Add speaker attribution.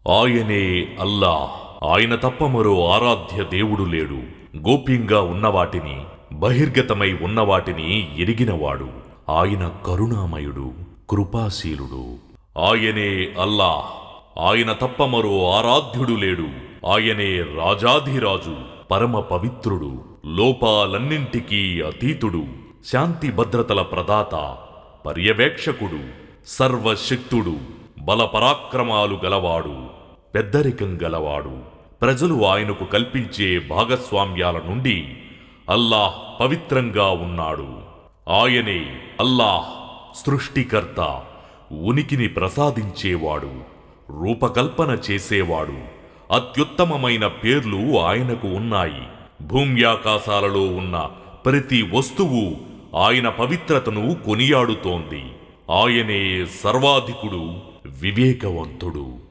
Speaker 1: ఆయనే అల్లాహ్. ఆయన తప్ప మరో ఆరాధ్య దేవుడు లేడు. గోప్యంగా ఉన్నవాటిని, బహిర్గతమై ఉన్నవాటిని ఎరిగినవాడు. ఆయన కరుణామయుడు, కృపాశీలుడు. ఆయనే అల్లాహ్. ఆయన తప్ప మరో ఆరాధ్యుడు లేడు. ఆయనే రాజాధిరాజు, పరమ పవిత్రుడు, లోపాలన్నింటికీ అతీతుడు, శాంతి భద్రతల ప్రదాత, పర్యవేక్షకుడు, సర్వశక్తుడు, బలపరాక్రమాలు గలవాడు, పెద్దరికం గలవాడు. ప్రజలు ఆయనకు కల్పించే భాగస్వామ్యాల నుండి అల్లాహ్ పవిత్రంగా ఉన్నాడు. ఆయనే అల్లాహ్, సృష్టికర్త, ఉనికిని ప్రసాదించేవాడు, రూపకల్పన చేసేవాడు. అత్యుత్తమమైన పేర్లు ఆయనకు ఉన్నాయి. భూమ్యాకాశాలలో ఉన్న ప్రతి వస్తువు ఆయన పవిత్రతను కొనియాడుతోంది. ఆయనే సర్వాధికుడు, వివేకవంతుడు.